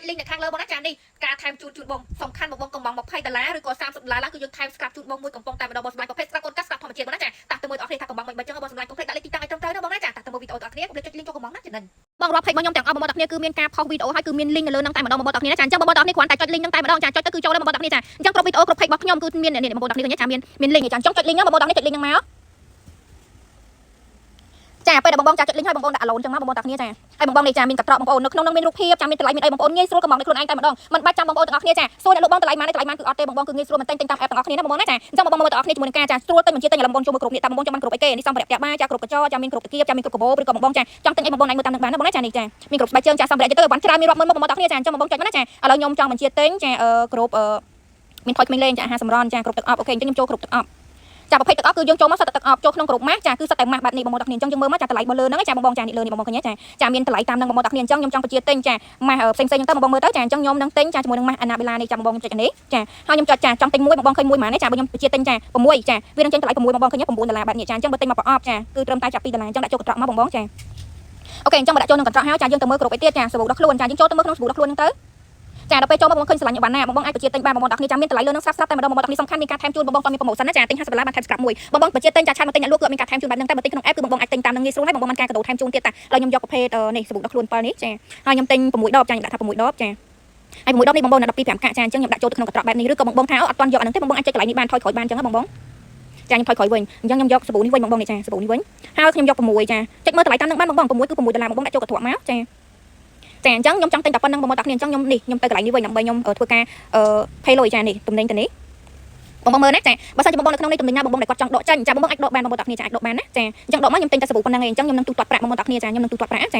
ចលីងនៅខាងលើបងណាចានេះការថែមជូនបងសំខាន់បងកំង$20ឬក៏$30គឺយើងថែមស្ក្រាប់ជូនបងមួយកំប៉ុងតែម្ដងបងសម្លាញ់ប្រភេទស្ក្រាប់កូនកាសស្ក្រាប់ធម្មជាតិបងណាចាតាទៅមើលអស់គ្នាថាកំងមិនបាច់ចឹងបងសម្លាញ់កុំភ្លេចដាក់លេខទីតាំងឲ្យត្រឹមត្រូវណាបងណាចាតាទៅមើលវីដេអូអស់គ្នាកុំភ្លេចចុចលីងចូលកំងណាចំណេញបងរាប់ពេកបងខ្ញុំទាំងអស់បងប្អូនអស់គ្នាគឺមានការផុសវីដេអូហើយគឺមានលីងនៅលើហ្នឹងតែម្ដងបងប្អូនអស់គ្នាចាអញ្ចឹងបងប្អូនអស់គ្នាគ្រាន់តែចុចលីងហ្នឹងតែម្ដងចាចុចទៅគឺចូលដែរបងប្អូនអស់គ្នាចាអញ្ចឹងគ្រប់វីដេអូគ្រប់ពេករបស់ខ្ញុំគឺមាននេះបងប្អូនអស់គ្នាឃើញចាមានលីងចាអញ្ចឹងចុចលីងហ្នឹងបងប្អូនអស់គ្នាចុចលីងហ្នឹងមកចាពេលដែលបងចាចុចលីងឲ្យបងដាក់អាឡូនចឹងមកបងប្អូនទាំងគ្នាចាហើយបងនេះចាមានកត្រកបងប្អូននៅក្នុងនោះមានរូបភាពចាមានតម្លៃមានអីបងប្អូនងាយស្រួលកំងនៅខ្លួនឯងតែម្ដងមិនបាច់ចាំបងប្អូនទាំងអស់គ្នាចាសួរអ្នកលក់បងតម្លៃម៉ានគឺអត់ទេបងគឺងាយស្រួលមែនទែនទិញតាម app ទាំងអស់គ្នាណាបងណាចាអញ្ចឹងបងមើលទាំងអស់គ្នាជាមួយនឹងការចាស្រួលទិញបញ្ជាទិញឲ្យបងចូលមកគ្រប់នេះតាមបងចាំបានគ្រប់អីគេនេះសម្ភារៈផ្ទះបាយចាគ្រប់កញ្ចក់ចាមានគ្រប់តាគៀបចាមានគ្រប់កាបូឬក៏បងចាចង់ទិញអីបងឯងមើលតាមនឹងបានណាបងណាចានេះចាមានគ្រប់ស្បែកជើងចាសម្ភារៈទៅបានច្រើនមានរាប់ម៉ឺនមកបងទាំងអស់គ្នាចាអញ្ចឹងបងចុចមកណាចាឥឡូវខ្ញុំចង់បញ្ជាទិញចាគ្រប់មានថយក្មេងលេងចាអាហារសម្រន់ចាគ្រប់ទឹកអប់អូខេអញ្ចឹងខ្ញុំចូលគ្រប់ទឹកអប់ចាប្រភេទទឹកអប់គឺយើងចូលមកសិតទឹកអប់ចូលក្នុងគ្រប់ម៉ាស់ចាគឺសិតតែម៉ាស់បែបនេះបងប្អូនទាំងគ្នាអញ្ចឹងយើងមើលមកចាតម្លៃមកលើហ្នឹងចាបងចានេះលើនេះបងឃើញចាមានតម្លៃតាមហ្នឹងបងប្អូនទាំងគ្នាអញ្ចឹងខ្ញុំចង់បញ្ជាទិញចាម៉ាស់ផ្សេងៗអញ្ចឹងទៅបងមើលទៅចាអញ្ចឹងខ្ញុំនឹងទិញចាជាមួយនឹងម៉ាស់អាណាបេឡានេះចាបងចុចនេះចាហើយខ្ញុំចុចចាចង់ទិញមួយបងឃើញមួយម៉ាស់នេះចាបើខ្ញុំបញ្ជាទិញចា6ចាវានឹងចេញតម្លៃ6បងឃើញ$9បែបនេះចាអញ្ចឹងបើទិញមកប្រអប់ចាគឺត្រឹមតែចាប់$2អញ្ចឹងដាក់ចូលកន្ត្រកមកបងចាអូខេអញ្ចឹងបើដាក់ចូលក្នុងកន្ត្រកហើយចាយើងទៅមើលគ្រប់អីទៀតចាសាប៊ូដោះខ្លួនចាយើងចូលទៅមើលក្នុងសាប៊ូដោះខ្លួនហ្នឹងទៅចាដល់ពេលចូលមកបងឃើញស្រឡាញ់បានណាបងអាចបញ្ជាទិញបានបងប្អូនអរគ្នាចាំមានតម្លៃលើនឹងស្រាប់តែម្ដងបងប្អូនអរគ្នាសំខាន់មានការថែមជូនបងតមានប្រម៉ូសិនណាចាទិញ$50បានថែមស្ក្រាប់មួយបងបញ្ជាទិញចាឆានមកទិញអ្នកលក់គឺមានការថែមជូនបែបហ្នឹងតែបើទិញក្នុង app គឺបងអាចទិញតាមនឹងងាយស្រួលហើយបងបានការកដោថែមជូនទៀតតាឥឡូវខ្ញុំយកប្រភេទនេះសាប៊ូដោះខ្លួន7នេះចាហើយខ្ញុំទិញ6ដបចាខ្ញុំដាក់ថា6ដបចាហើយ6ដបនេះបងនៅ12 5កាក់ចាអញ្ចឹងខ្ញុំដាក់ចូលទៅក្នុងកន្ត្រកបែបនេះឬក៏បងថាអត់ទាន់យកអាហ្នឹងទេបងអាចចុចកន្លែងនេះបានថយក្រោយបានអញ្ចឹងណាបងចាខ្ញុំថយក្រោយវិញអញ្ចឹងខ្ញុំយកសាប៊ូនេះវិញបងនេះចាសាប៊ូនេះវិញហើយខ្ញុំយក6ចាចុចមើលតម្លៃតាមនឹងបានបង6គឺ$6បងដាក់ចូលកន្ត្រកមកចាចាអញ្ចឹងខ្ញុំចង់ទិញតែប៉ុណ្្នឹងបងប្អូនទាំងគ្នាអញ្ចឹងខ្ញុំទៅកន្លែងនេះវិញដើម្បីខ្ញុំធ្វើការផេលុយចានេះទំនិញទៅនេះបងមើលណាចាបើសិនជាបងនៅក្នុងនេះទំនិញណាបងដែលគាត់ចង់ដកចេញចាបងអាចដកបានបងប្អូនទាំងគ្នាចាអាចដកបានណាចាអញ្ចឹងដកមកខ្ញុំទិញតែសាប៊ូប៉ុណ្្នឹងឯងអញ្ចឹងខ្ញុំនឹងទូទាត់ប្រាក់បងប្អូនទាំងគ្នាចាខ្ញុំនឹងទូទាត់ប្រាក់ច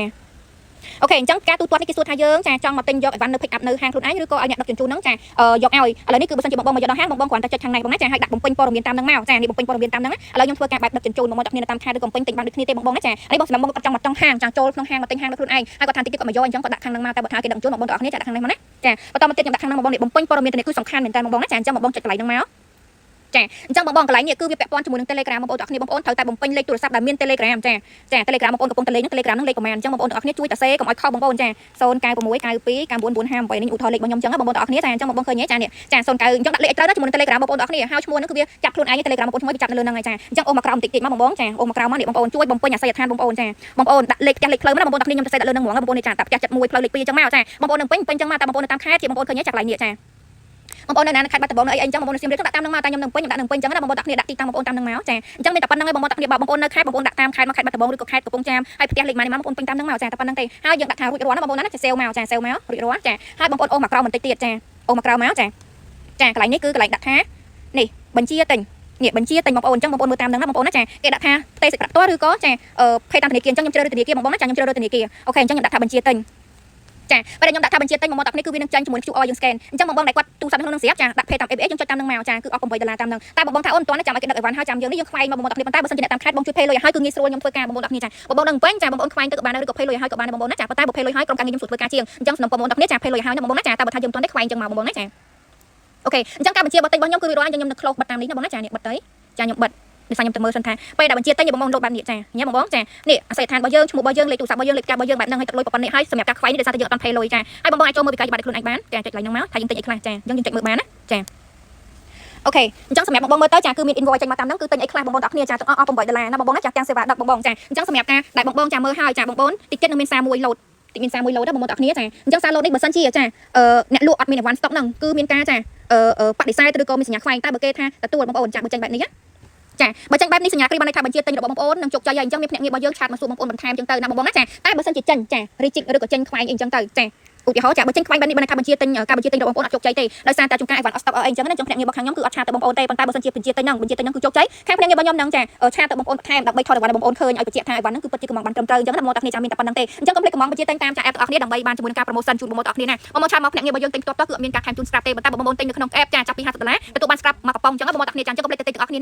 ាអូខេអញ្ចឹងការទូទាត់នេះគេសួរថាយើងចាចង់មកទិញយកអីវ៉ាន់នៅ pick up នៅហាងខ្លួនឯងឬក៏ឲ្យអ្នកដឹកជញ្ជូនហ្នឹងចាយកឲ្យឥឡូវនេះគឺបើសិនជាបងមកយកដល់ហាងបងគ្រាន់តែចុចខាងនេះបងណាចាឲ្យដាក់បំពេញព័ត៌មានតាមហ្នឹងមកចានេះបំពេញព័ត៌មានតាមហ្នឹងឥឡូវខ្ញុំធ្វើការបែបដឹកជញ្ជូនបងទាំងគ្នាតាមខេត្តឬក៏បំពេញទិញបានដូចគ្នាទេបងណាចានេះបងសម្រាប់បងគាត់ចង់មកចង់ហាងចាចូលក្នុងហាងមកទិញហាងនៅខ្លួនឯងហើយគាត់ថាតិចទៀតគាត់មកយកអញ្ចឹងគាត់ដាក់ខាងហ្នឹងមកតែបើថាគេដឹកជញ្ជូនបងទាំងគ្នាចាដាក់ខាងនេះមកណាចាបន្តមកទៀតខ្ញុំដាក់ខាងហ្នឹងបងនេះបំពេញព័ត៌មានទៅនេះគឺសំខាន់មែនតើបងណាចាអញ្ចឹងបងចុចកន្លែងហ្នឹងមកចាអញ្ចឹងបងកន្លែងនេះគឺវាពាក់ព័ន្ធជាមួយនឹង Telegram បងប្អូនទាំងគ្នាបងប្អូនត្រូវតែបំពេញលេខទូរស័ព្ទដែលមាន Telegram ចា Telegram បងប្អូនកំពុងតែលេខនឹង Telegram នឹងលេខ comment អញ្ចឹងបងប្អូនទាំងគ្នាជួយតាសេកុំឲ្យខុសបងប្អូនចា0969294588នេះឧទាហរណ៍លេខរបស់ខ្ញុំអញ្ចឹងបងប្អូនទាំងគ្នាចាអញ្ចឹងបងប្អូនឃើញទេចានេះចា09អញ្ចឹងដាក់លេខឲ្យត្រូវណាជាមួយនឹង Telegram បងប្អូនទាំងគ្នាហើយឈ្មោះហ្នឹងគឺវាចាប់ខ្លួនឯង Telegram បងប្អូនឈ្មោះវាចាប់នៅលើហ្នឹងហើយចាអញ្ចឹងអូមកក្រោមបន្តិចទៀតមកបងចាអូមកក្រោមមកនេះបងប្អូនជួយបំពេញអាសយដ្ឋានបងប្អូនចាបងប្អូនដាក់លេខផ្ទះលេខផ្លូវមកបងប្អូនទាំងគ្នាខ្ញុំទៅសេដាក់លើហ្នឹងហ្មងបងប្អូននេះចាតាផ្ទះ71ផ្លូវលេខ2អញ្ចឹងមកចាបងប្អូននឹងពេញអញ្ចឹងមកតែបងប្អូននៅតាមខេត្តជាបងប្អូនឃើញទេចាកន្លែងនេះចាបងប្អូននៅណាខេត្តបាត់ដំបងនៅអីអញ្ចឹងបងប្អូនសៀមរាបដាក់តាមនឹងមកតែខ្ញុំនឹងពេញដាក់នឹងពេញអញ្ចឹងណាបងប្អូនទាំងគ្នាដាក់ទីតាំងបងប្អូនតាមនឹងមកចាអញ្ចឹងមានតែប៉ុណ្្នឹងឯងបងប្អូនទាំងគ្នាបើបងប្អូននៅខេត្តបងប្អូនដាក់តាមខេត្តមកខេត្តបាត់ដំបងឬក៏ខេត្តកំពង់ចាមហើយផ្ទះលេខម៉ាននេះមកបងប្អូនពេញតាមនឹងមកចាតែប៉ុណ្្នឹងទេហើយយើងដាក់ថារួចរាល់ណាបងប្អូនណាចាសេលមកចាសេលមករួចរាល់ចាហើយបងប្អូនអូមកក្រោមបន្តិចទៀតចាអូមកក្រោមមកចាចាកន្លែងនេះគឺកន្លែងដាក់ថានេះបញ្ជាទិញនេះបញ្ជាទិញបងប្អូនអញ្ចឹងបងប្អូនមើលតាមនឹងណាបងប្អូនណាចាគេដាក់ថាផ្ទៃសេចក្ដីផ្ទាល់ឬក៏ចាភេទតាមធនាគារអញ្ចឹងខ្ញុំជ្រើសរើសធនាគារបងប្អូនណាចាខ្ញុំជ្រើសរើសធនាគារអូខេអញ្ចឹងខ្ញុំដាក់ថាបញ្ជាទិញចាពេលខ្ញុំដាក់ថាបញ្ជាទិញបងប្អូនទាំងនេះគឺវានឹងចាញ់ជាមួយ QR យើង scan អញ្ចឹងបងដែលគាត់ទូរស័ព្ទក្នុងនឹងស្រាប់ចាដាក់ភេទតាម FBA យើងចុចតាមនឹងមកចាគឺអស់$8តាមនឹងតែបងថាអូនមិនទាន់ចាំឲ្យគេដឹកអីវ៉ាន់ហើយចាំយើងនេះយើងខ្វែងមកបងទាំងនេះប៉ុន្តែបើសិនជាអ្នកតាមខេត្តបងជួយ pay លុយឲ្យគឺងាយស្រួលខ្ញុំធ្វើការបងទាំងនេះចាបងនឹងពេញចាបងខ្វែងទៅក៏បានឬក៏ pay លុយឲ្យក៏បានបងណាចាប៉ុន្តែបើ pay លុយឲ្យក្រុមការងារខ្ញុំជួយធ្វើការជាងអញ្ចឹងសំណុំបងទាំងនេះចា pay លុយឲ្យណាបងណាចាតែបើថាយើងមិនទាន់ទេខ្វែងចឹងមកបងណាចាអូខេអញ្ចឹងការបញ្ជាបទិញរបស់ខ្ញុំគឺរួចរាល់ខ្ញុំនឹង close បិទតាមនេះណាបងណាចានេះបិទទៅចាខ្ញុំបិទដូចខ្ញុំទៅមើលសិនថាពេលដែលបញ្ជាទិញបងលោតបែបនេះចាញ៉ាំបងចានេះអាសយដ្ឋានរបស់យើងឈ្មោះរបស់យើងលេខទូរស័ព្ទរបស់យើងលេខផ្ទះរបស់យើងបែបហ្នឹងឲ្យទឹកលុយប៉ុណ្ណេះហើយសម្រាប់ការខ្វែងនេះដោយសារតែយើងអត់បាន pay លុយចាហើយបងអាចចូលមើលវិកាយច្បាប់ខ្លួនឯងបានចាចុចឡើងហ្នឹងមកថាយើងទិញអីខ្លះចាអញ្ចឹងយើងចុចមើលបានណាចាអូខេអញ្ចឹងសម្រាប់បងមើលទៅចាគឺមាន invoice ចេញមកតាមហ្នឹងគឺទិញអីខ្លះបងទាំងគ្នាចាទាំងអស់$8ណាបងណាចាទាំងសេវាដឹកបងចាអញ្ចឹងសម្រាប់ការដែលបងចាមើលហើយចាបងតិចទៀតនឹងមានសារមួយលោតតិចមានសារមួយលោតដែរបងទាំងគ្នាចាអញ្ចឹងសារលោតនេះបើសិនជាចាអ្នកលក់អត់មាន advance stock ហ្នឹងគឺមានការចាបដិសេធឬក៏មានសញ្ញាខ្វែងតែបើគេថាទទួលបងចាបើចេញបែបនេះចាបើចេញបែបនេះសញ្ញាគ្រីបានន័យថាបញ្ជាទិញរបស់បងប្អូននឹងជោគជ័យហើយអញ្ចឹងមានភ្នាក់ងាររបស់យើងឆាតមកសួរបងប្អូនបន្ថែមអញ្ចឹងទៅណាបងណាចាតែបើសិនជាចេញចា reject ឬក៏ចេញខ្វែងអីអញ្ចឹងទៅចាឧទាហរណ៍ចាបើចេញខ្វែងបែបនេះបានន័យថាបញ្ជាទិញការបញ្ជាទិញរបស់បងប្អូនអត់ជោគជ័យទេដោយសារតែចំការអីវ៉ាន់អត់ស្តុកអីអញ្ចឹងណាចំភ្នាក់ងាររបស់ខាងខ្ញុំគឺអត់ឆាតទៅបងប្អូនទេប៉ុន្តែបើសិនជាបញ្ជាទិញហ្នឹងគឺជោគជ័យខាងភ្នាក់ងាររបស់ខ្ញុំហ្នឹងចាឆាតទៅបងប្អូនបន្ថែមដើម្បីថតអីវ៉ាន់បងប្អូនឃើញឲ្យបញ្ជាក់ថាអីវ៉ាន់ហ្នឹងគឺពិតជាកំងបានត្រឹមត្រូវអញ្ចឹងណាបងប្អូនទាំងគ្នាចាំមានតែប៉ុណ្្នឹងទេអញ្ចឹងកុំភ្លេចកំងបញ្ជាទិញតាមចា app ទាំងអស់គ្នាដើម្បីបានជាមួយនឹងការ promotion ជូនបងប្អូនទាំងគ្នាណាបងប្អូនឆាតមកភ្នាក់ងាររបស់យើងទិញផ្ទាល់គឺអត់មានការថែមជូន scrap ទេប៉ុន្តែបងប្អូនទិញនៅក្នុង app ចាចាប់ពី$50ទទួលបាន scrap មកកំប៉ុងអញ្ចឹងបងប្អូនទាំងគ្នាចាំអញ្ចឹងកុំភ្លេចទៅទិញទាំងអស់គ្នាណា